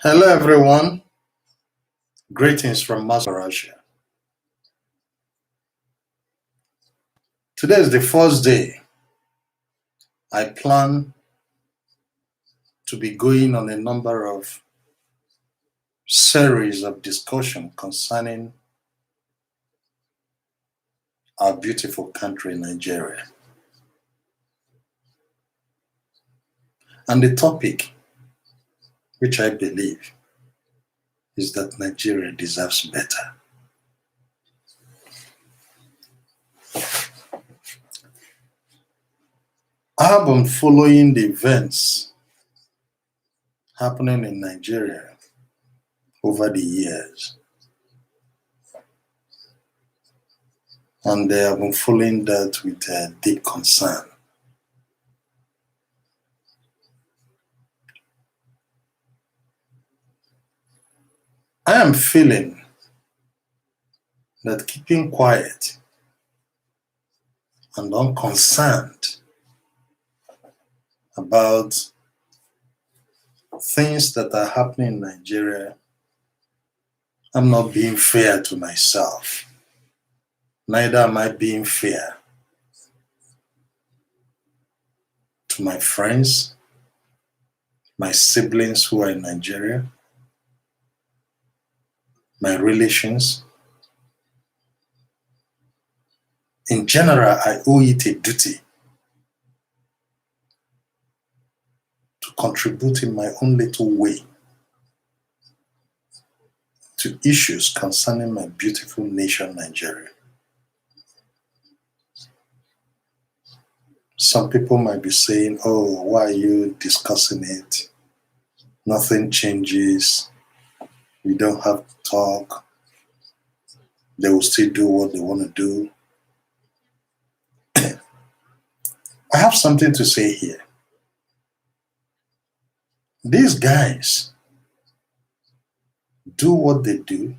Hello, everyone. Greetings from Moscow, Russia. Today is the first day I plan to be going on a number of series of discussion concerning our beautiful country, Nigeria. And the topic, which I believe, is that Nigeria deserves better. I have been following the events happening in Nigeria over the years, and I have been following that with deep concern. I am feeling that keeping quiet and unconcerned about things that are happening in Nigeria, I'm not being fair to myself. Neither am I being fair to my friends, my siblings who are in Nigeria, my relations. In general, I owe it a duty to contribute in my own little way to issues concerning my beautiful nation, Nigeria. Some people might be saying, oh, why are you discussing it? Nothing changes. We don't have to talk. They will still do what they want to do. I have something to say here. These guys do what they do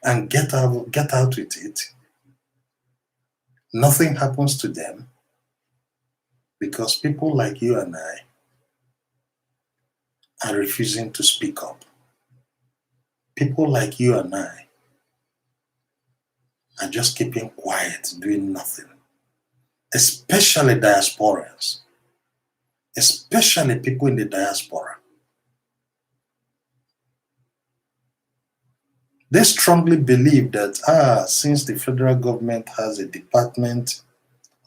and get out with it. Nothing happens to them because people like you and I are refusing to speak up. People like you and I are just keeping quiet, doing nothing. Especially diasporans, especially people in the diaspora. They strongly believe that, since the federal government has a department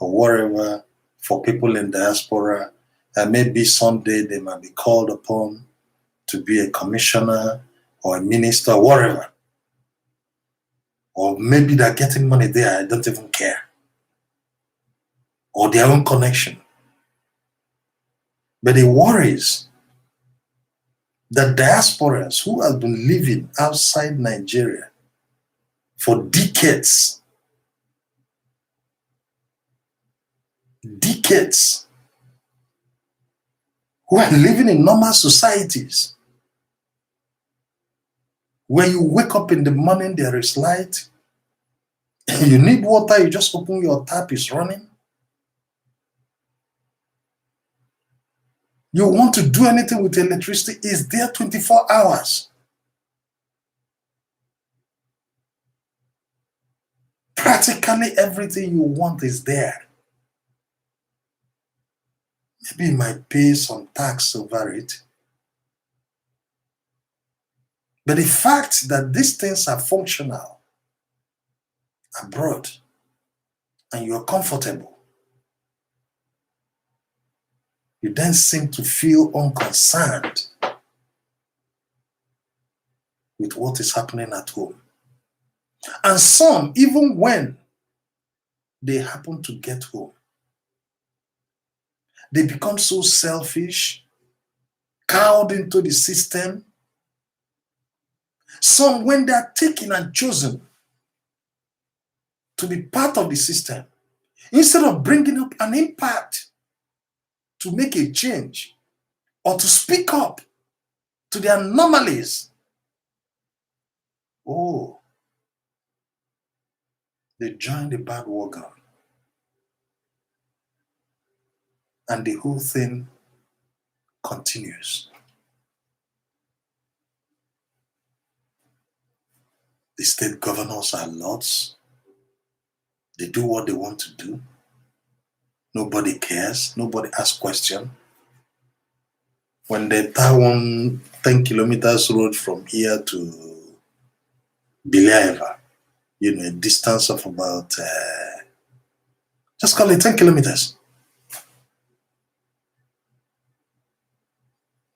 or whatever for people in diaspora, and maybe someday they might be called upon to be a commissioner or a minister, whatever. Or maybe they're getting money there, I don't even care. Or their own connection. But it worries that diasporans who have been living outside Nigeria for decades, who are living in normal societies, where you wake up in the morning, there is light, you need water, you just open your tap, it's running. You want to do anything with electricity, it's there 24 hours. Practically everything you want is there. Maybe you might pay some tax over it. But the fact that these things are functional abroad and you're comfortable, you then seem to feel unconcerned with what is happening at home. And some, even when they happen to get home, they become so selfish, cowed into the system. Some, when they are taken and chosen to be part of the system, instead of bringing up an impact to make a change or to speak up to the anomalies, they join the bandwagon. And the whole thing continues. The state governors are lords. They do what they want to do. Nobody cares. Nobody asks questions. When they tie one 10 kilometers road from here to Biliaeva, a distance of about, just call it 10 kilometers.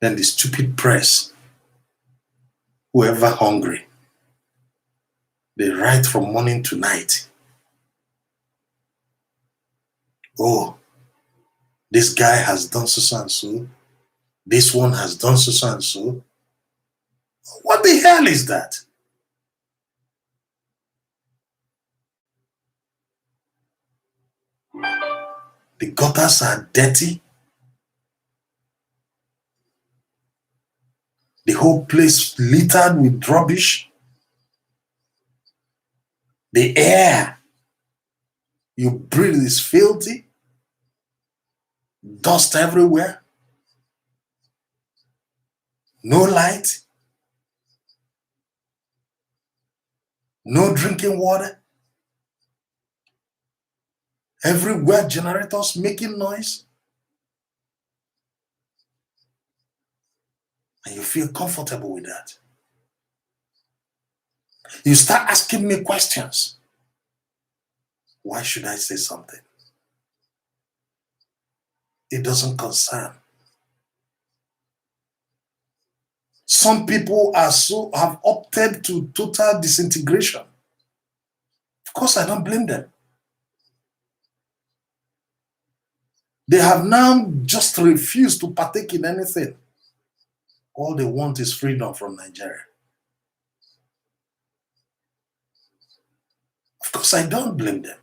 Then the stupid press, whoever hungry, they write from morning to night. Oh, this guy has done so and so. This one has done so and so. What the hell is that? The gutters are dirty. The whole place littered with rubbish. The air you breathe is filthy. Dust everywhere. No light. No drinking water. Everywhere generators making noise. And you feel comfortable with that. You start asking me questions. Why should I say something? It doesn't concern. Some people have opted to total disintegration. Of course, I don't blame them. They have now just refused to partake in anything. All they want is freedom from Nigeria. Of course, I don't blame them.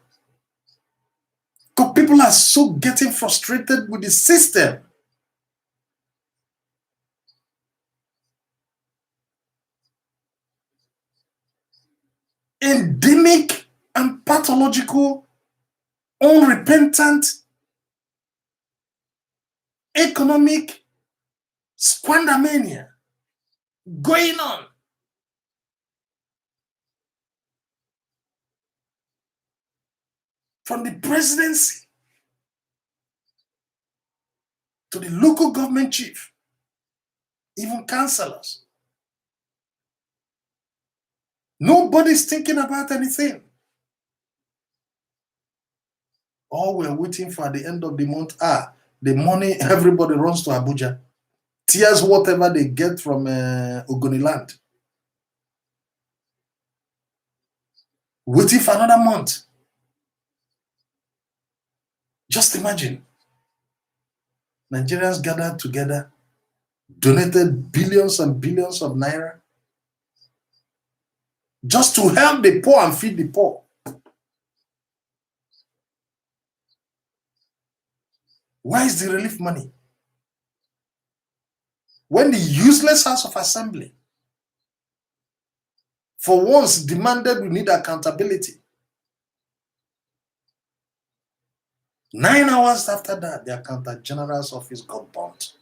Because people are so getting frustrated with the system. Endemic and pathological, unrepentant, economic squandermania going on. From the presidency to the local government chief, even councillors. Nobody's thinking about anything. All we're waiting for at the end of the month the money everybody runs to Abuja. Tears whatever they get from Ogoniland. Waiting for another month. Just imagine. Nigerians gathered together, donated billions and billions of naira just to help the poor and feed the poor. Why is the relief money? When the useless House of Assembly, for once, demanded we need accountability. 9 hours after that, the Accountant General's office got burnt.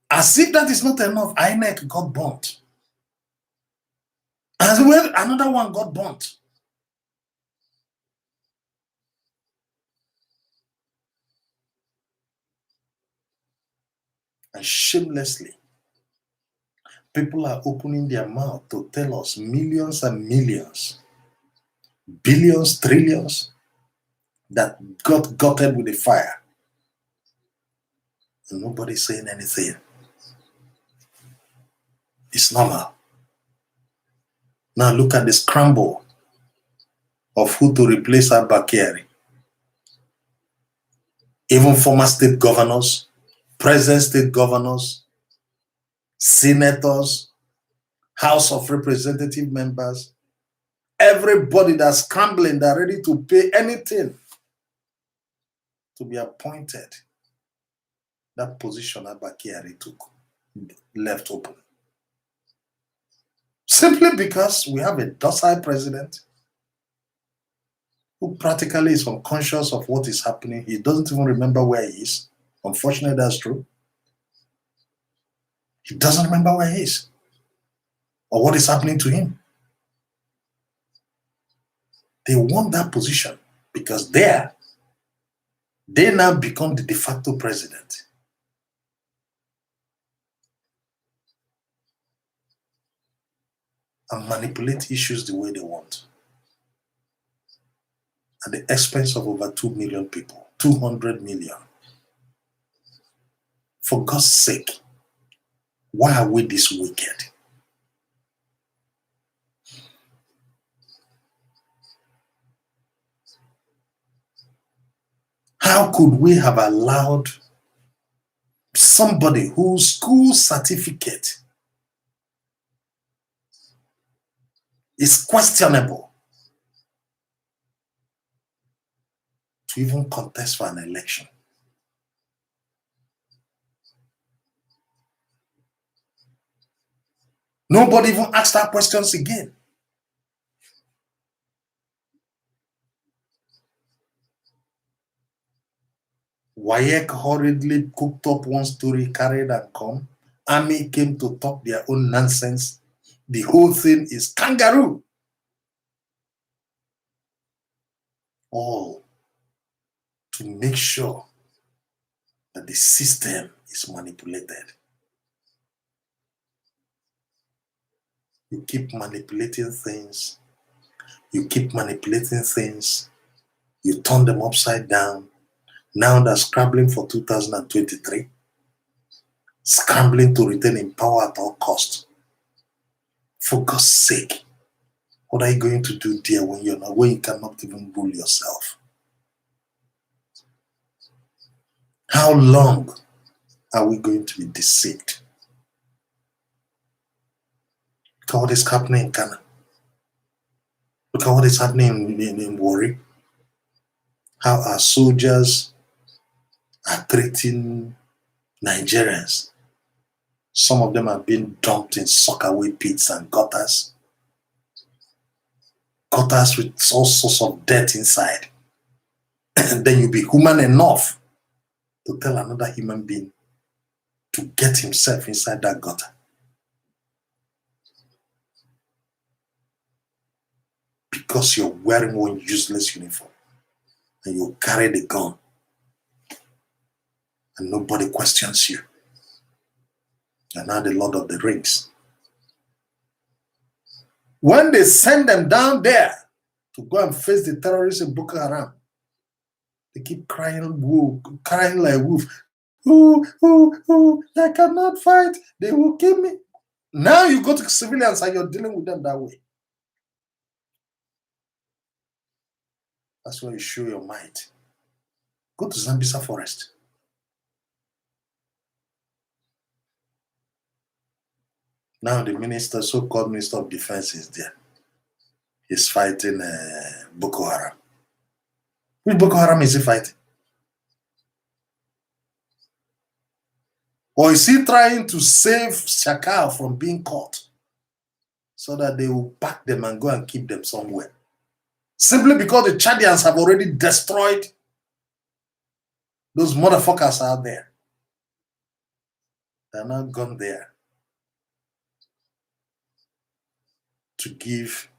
As if that is not enough, INEC got burnt. As well, another one got burnt. And shamelessly, people are opening their mouth to tell us millions and millions, billions, trillions that got gutted with the fire. And nobody's saying anything. It's normal. Now look at the scramble of who to replace Abba Kyari. Even former state governors, present state governors, senators, House of Representative members, everybody that's scrambling, they're ready to pay anything to be appointed. That position Abba Kyari took, left open. Simply because we have a docile president who practically is unconscious of what is happening. He doesn't even remember where he is. Unfortunately, that's true. He doesn't remember where he is or what is happening to him. They want that position because they now become the de facto president. And manipulate issues the way they want at the expense of over 2 million people, 200 million. For God's sake, why are we this wicked? How could we have allowed somebody whose school certificate is questionable to even contest for an election? Nobody even asked that questions again. WAEC hurriedly cooked up one story, carried and come. Army came to talk their own nonsense. The whole thing is kangaroo. All to make sure that the system is manipulated. You keep manipulating things. You keep manipulating things. You turn them upside down. Now they're scrambling for 2023. Scrambling to retain in power at all cost. For God's sake, what are you going to do there when you cannot even rule yourself? How long are we going to be deceived? Look at what is happening in Ghana. Look at what is happening in Warri. How our soldiers are treating Nigerians. Some of them are being dumped in sockaway pits and gutters. Gutters with all sorts of dirt inside. And then you be human enough to tell another human being to get himself inside that gutter. Because you're wearing one useless uniform and you carry the gun and nobody questions you. You're now the Lord of the Rings. When they send them down there to go and face the terrorists in Boko Haram, they keep crying, woo, crying like wolf. I cannot fight. They will kill me. Now you go to civilians and you're dealing with them that way. That's why you show your might. Go to Zambisa Forest. Now the minister, so-called Minister of Defense, is there. He's fighting Boko Haram. Which Boko Haram is he fighting? Or is he trying to save Shakal from being caught so that they will pack them and go and keep them somewhere? Simply because the Chadians have already destroyed those motherfuckers out there. They're not gone there to give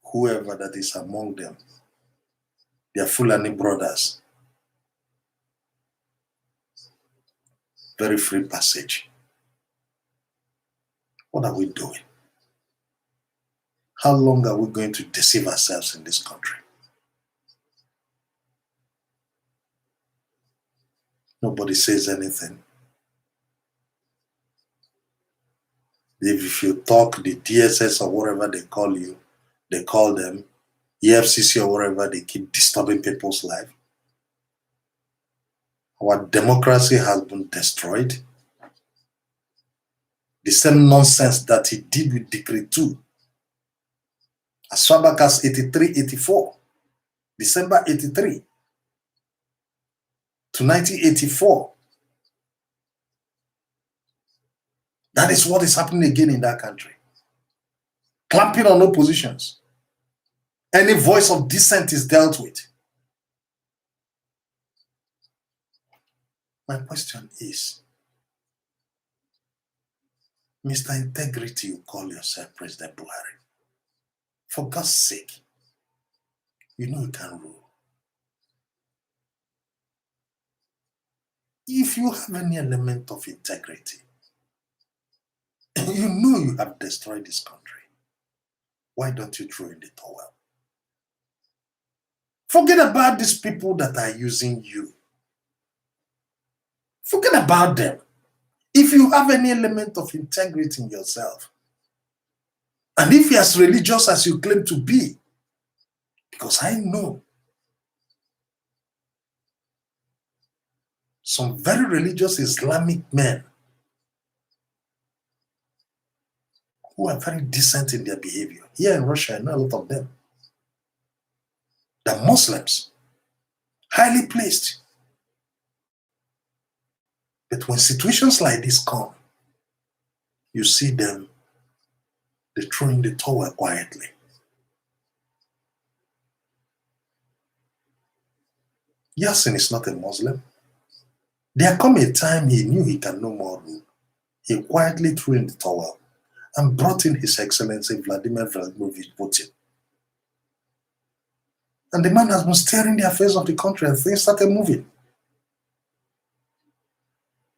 whoever that is among them, their Fulani brothers, very free passage. What are we doing? How long are we going to deceive ourselves in this country? Nobody says anything. If you talk, the DSS or whatever they call you, they call them, EFCC or whatever, they keep disturbing people's life. Our democracy has been destroyed. The same nonsense that he did with Decree 2. As far back as 83, 84, December 83 to 1984. That is what is happening again in that country. Clamping on oppositions. Any voice of dissent is dealt with. My question is, Mr. Integrity, you call yourself President Buhari. For God's sake, you know you can rule. If you have any element of integrity, you know you have destroyed this country, why don't you throw in the towel? Forget about these people that are using you. Forget about them. If you have any element of integrity in yourself, and if you're as religious as you claim to be, because I know some very religious Islamic men who are very decent in their behavior. Here in Russia, I know a lot of them. They're Muslims, highly placed. But when situations like this come, you see them, they throw in the towel quietly. Yassin is not a Muslim. There come a time he knew he can no more rule. He quietly threw in the towel and brought in His Excellency Vladimir Vladimirovich Putin. And the man has been steering the affairs of the country and things started moving.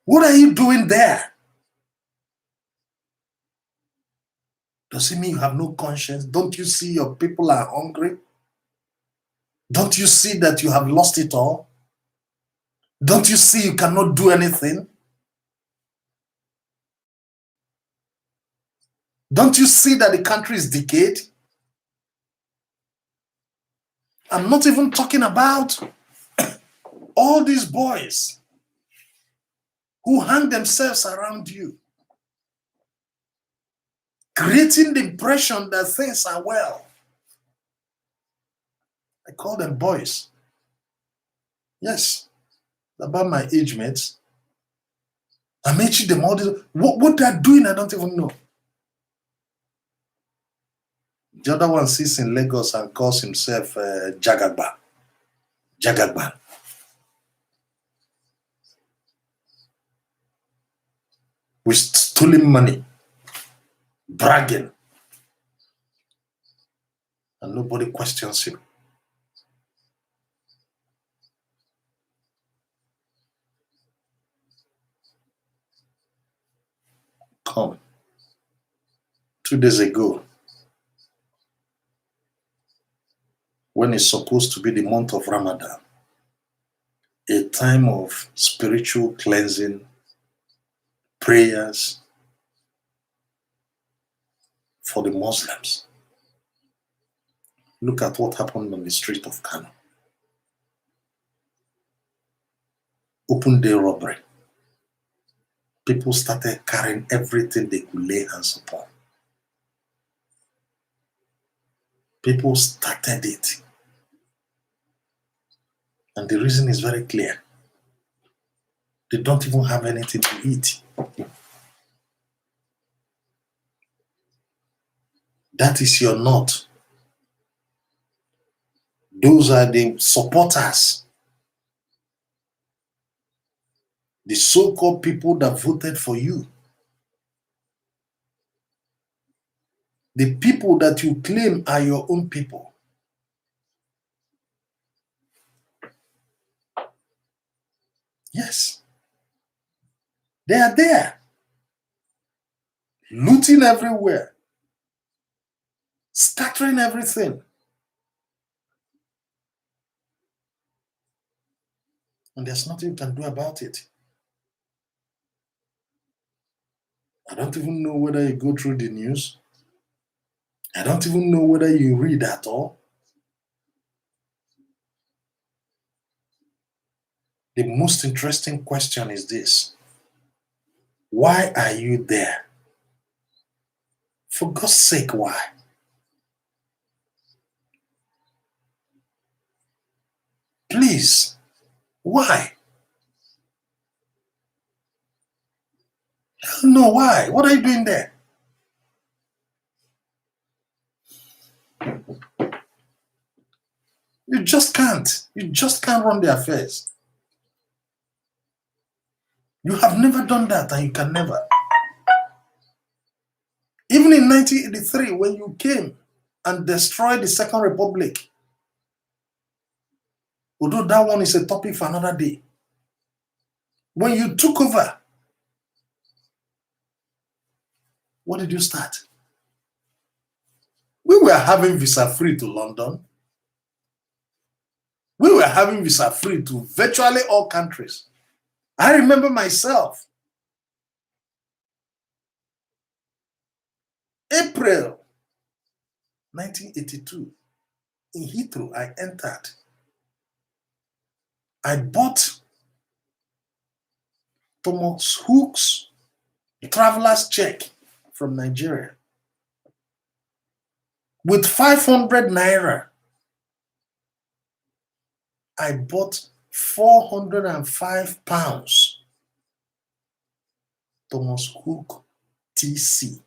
What are you doing there? Does it mean you have no conscience? Don't you see your people are hungry? Don't you see that you have lost it all? Don't you see you cannot do anything? Don't you see that the country is decayed? I'm not even talking about all these boys who hang themselves around you, creating the impression that things are well. I call them boys. Yes, about my age mates. I'm teaching them all this. What they're doing, I don't even know. The other one sits in Lagos and calls himself Jagagba. Jagagba. With stealing money, bragging, and nobody questions him. Come. 2 days ago, when it's supposed to be the month of Ramadan, a time of spiritual cleansing, prayers for the Muslims. Look at what happened on the street of Kano. Open day robbery. People started carrying everything they could lay hands upon. People started it. And the reason is very clear. They don't even have anything to eat. That is your not. Those are the supporters. The so-called people that voted for you. The people that you claim are your own people. Yes. They are there. Looting everywhere. Scattering everything. And there's nothing you can do about it. I don't even know whether you go through the news. I don't even know whether you read at all. The most interesting question is this. Why are you there? For God's sake, why? Please, why? Hell no, why? What are you doing there? You just can't. You just can't run the affairs. You have never done that and you can never. Even in 1983, when you came and destroyed the Second Republic, although that one is a topic for another day, when you took over, what did you start? We were having visa free to London. We were having visa free to virtually all countries. I remember myself, April 1982, in Heathrow, I entered. I bought Thomas Hook's traveler's check from Nigeria with 500 naira. I bought 405 pounds Thomas Hook TC.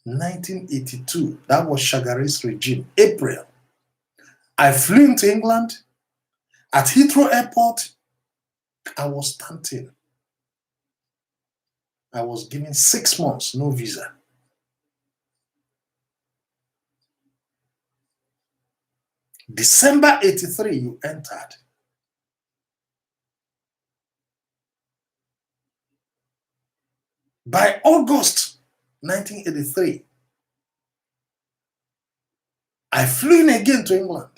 1982, that was Shagari's regime, April. I flew into England. At Heathrow Airport, I was stunting. I was given 6 months, no visa. December 83, you entered. By August 1983, I flew in again to England.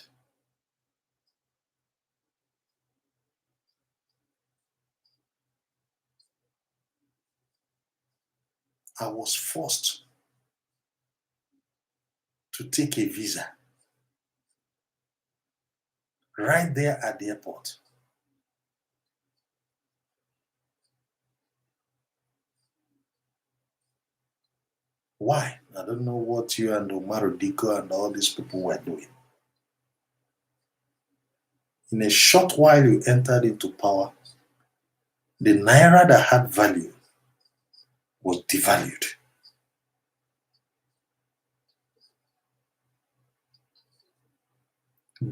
I was forced to take a visa right there at the airport. Why? I don't know what you and Omar Diko and all these people were doing. In a short while you entered into power, the naira that had value was devalued.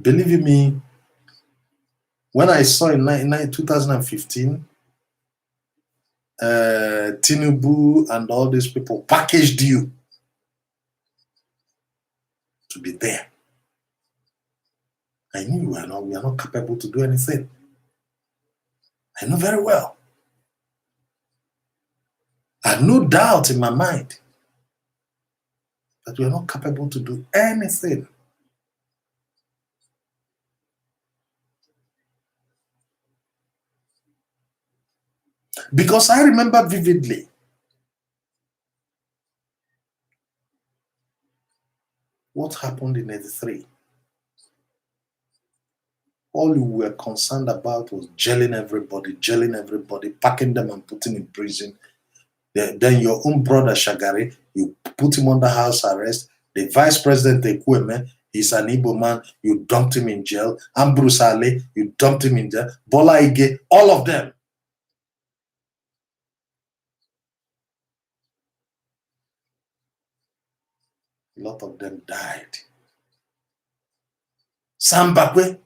Believe me, when I saw in 2015, Tinubu and all these people packaged you to be there, I knew we are not capable to do anything. I know very well. I had no doubt in my mind that we are not capable to do anything. Because I remember vividly what happened in 83. All you were concerned about was jailing everybody, packing them and putting in prison. Then your own brother Shagari, you put him under house arrest. The vice president Ekweme, he's an Igbo man, you dumped him in jail. Ambrose Ale, you dumped him in jail. Bola Ige, all of them. A lot of them died. Sam Bakwe,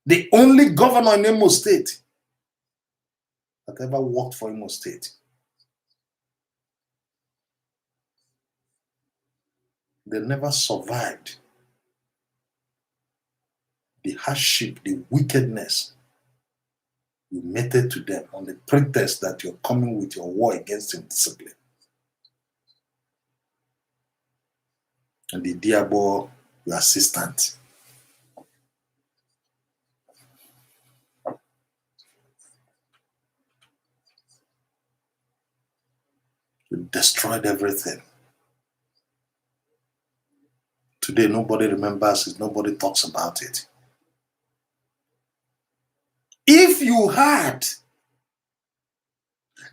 the only governor in Imo State that ever worked for Imo State. They never survived the hardship, the wickedness you meted to them on the pretext that you're coming with your war against indiscipline. And the Diabo, your assistant. You destroyed everything. Today, nobody remembers it, nobody talks about it. If you had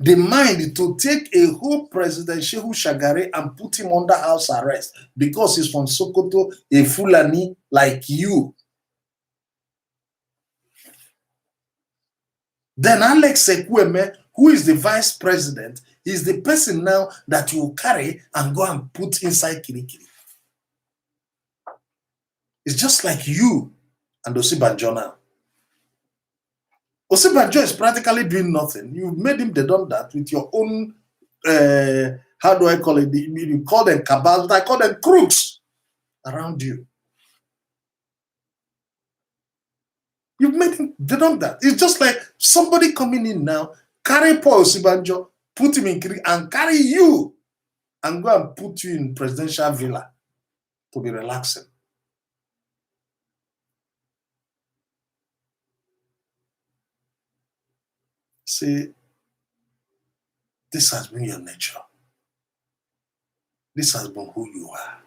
the mind to take a whole President Shehu Shagari and put him under house arrest because he's from Sokoto, a Fulani like you, then Alex Ekweme, who is the vice president, is the person now that you carry and go and put inside Kirikiri. It's just like you and Osibanjo now. Osinbajo is practically doing nothing. You made him done that with your own, how do I call it? You call them cabals, I call them crooks around you. You've made him done that. It's just like somebody coming in now, carry Paul Osinbajo, put him in and carry you and go and put you in presidential villa to be relaxing. See, this has been your nature. This has been who you are.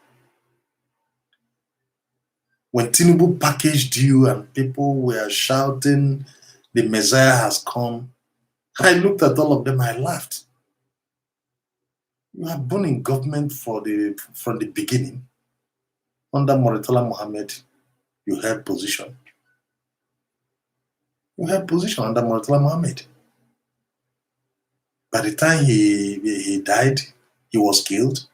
When Tinubu packaged you and people were shouting, the Messiah has come, I looked at all of them, I laughed. You have been in government from the beginning. Under Murtala Mohammed, you held position. You held position under Murtala Mohammed. By the time he died, he was killed.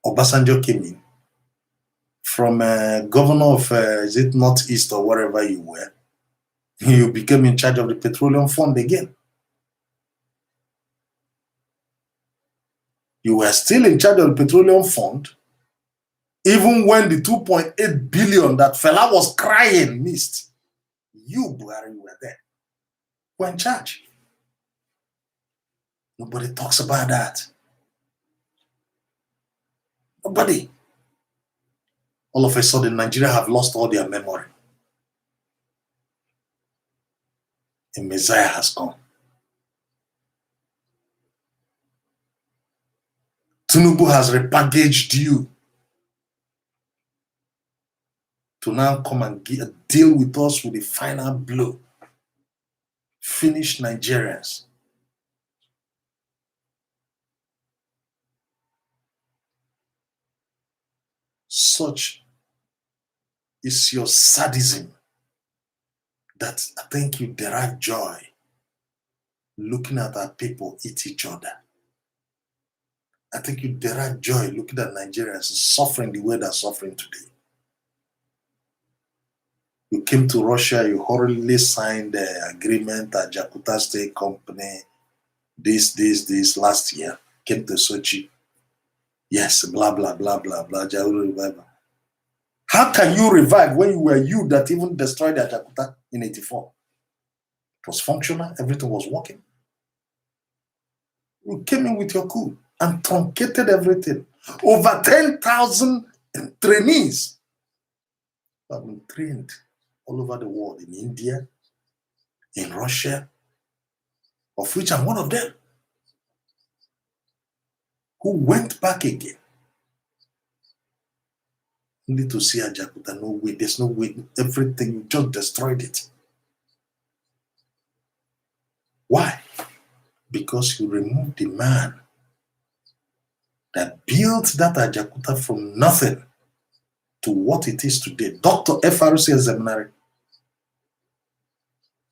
Obasanjo came in. From governor of, is it Northeast or wherever you were, you became in charge of the Petroleum Fund again. You were still in charge of the Petroleum Fund, even when the 2.8 billion that fella was crying missed. You, Buhari, were there. You were in charge. Nobody talks about that. Nobody. All of a sudden, Nigeria have lost all their memory. A Messiah has come. Tinubu has repackaged you to now come and deal with us with the final blow. Finish Nigerians. Such is your sadism that I think you derive joy looking at our people eat each other. I think you derive joy looking at Nigerians suffering the way they're suffering today. You came to Russia, you hurriedly signed the agreement at Jakarta State Company, this last year, came to Sochi. Yes, blah, blah, blah, blah, blah, revival. How can you revive when you were you that even destroyed the Jakarta in 84? It was functional, everything was working. You came in with your coup and truncated everything. Over 10,000 trainees have been trained all over the world, in India, in Russia, of which I'm one of them, who went back again. Only to see Ajakuta, no way, there's no way, everything, you just destroyed it. Why? Because you removed the man that built that Ajakuta from nothing to what it is today. Dr. FRC Seminary.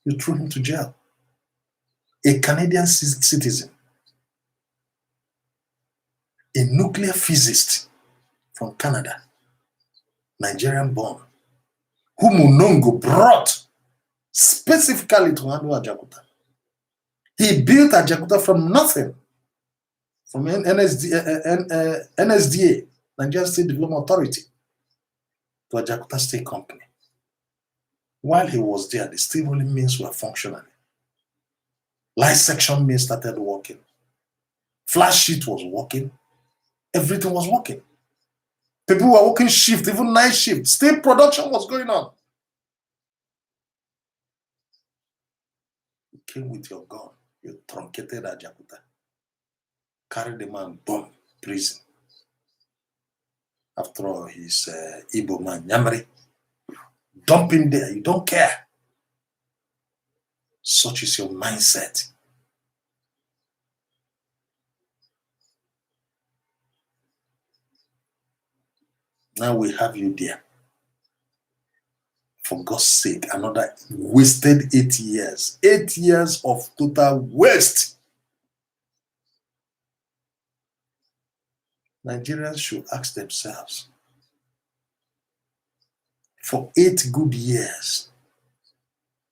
You threw him to jail. A Canadian citizen, a nuclear physicist from Canada, Nigerian born, whom Munongo brought specifically to handle Ajakuta. He built Ajakuta from nothing, from NSDA, Nigerian State Development Authority, to Ajakuta State Company. While he was there, the steel rolling mills were functioning. Light section mills started working. Flash sheet was working. Everything was working. People were working shift, even night shift. Steel production was going on. You came with your gun. You truncated Ajakuta. Carried the man, boom, prison. After all, he's Igbo man, Nyamri. Dump him there, you don't care. Such is your mindset. Now we have you there. For God's sake, another wasted 8 years. 8 years of total waste. Nigerians should ask themselves, for 8 good years,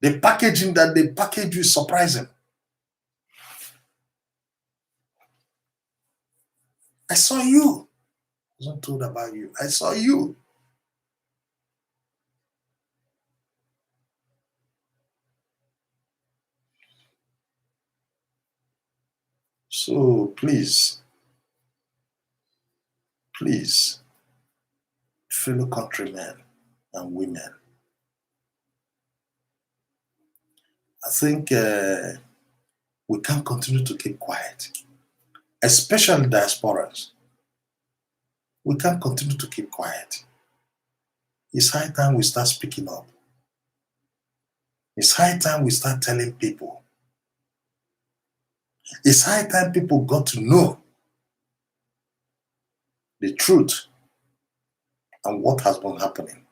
The packaging that they package you is surprising. I saw you. I wasn't told about you. I saw you. So please, please, fellow countrymen and women, I think we can't continue to keep quiet, especially diasporans. We can't continue to keep quiet. It's high time we start speaking up. It's high time we start telling people. It's high time people got to know the truth and what has been happening.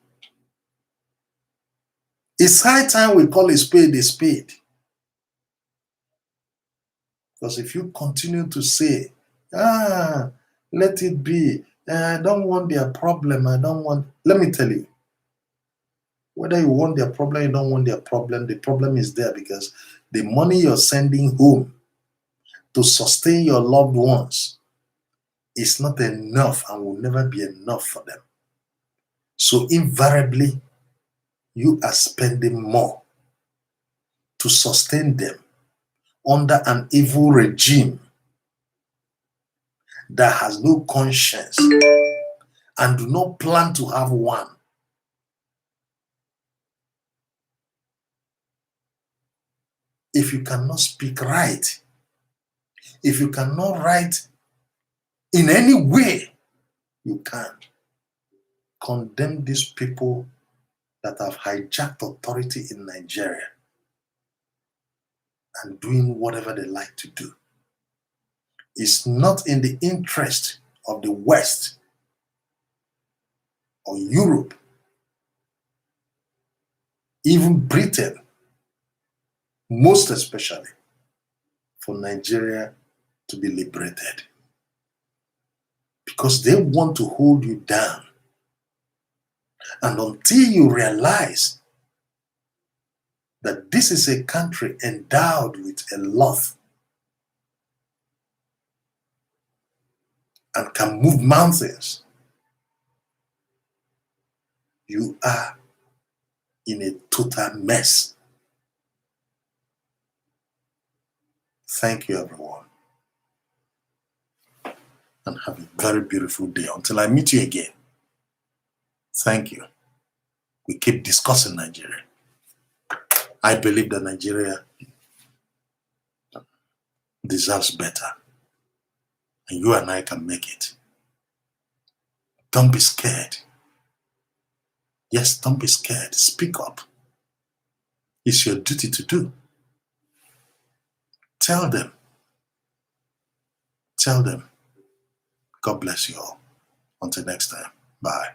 It's high time we call a spade a spade. Because if you continue to say, let it be, I don't want their problem, I don't want, let me tell you, whether you want their problem, you don't want their problem, the problem is there because the money you're sending home to sustain your loved ones is not enough and will never be enough for them. So invariably, you are spending more to sustain them under an evil regime that has no conscience and do not plan to have one. If you cannot speak right, if you cannot write in any way you can, condemn these people that have hijacked authority in Nigeria and doing whatever they like to do. It's not in the interest of the West or Europe, even Britain, most especially, for Nigeria to be liberated. Because they want to hold you down. And until you realize that this is a country endowed with a lot and can move mountains, you are in a total mess. Thank you, everyone. And have a very beautiful day. Until I meet you again. Thank you. We keep discussing Nigeria. I believe that Nigeria deserves better. And you and I can make it. Don't be scared. Yes, don't be scared. Speak up. It's your duty to do. Tell them. Tell them. God bless you all. Until next time. Bye.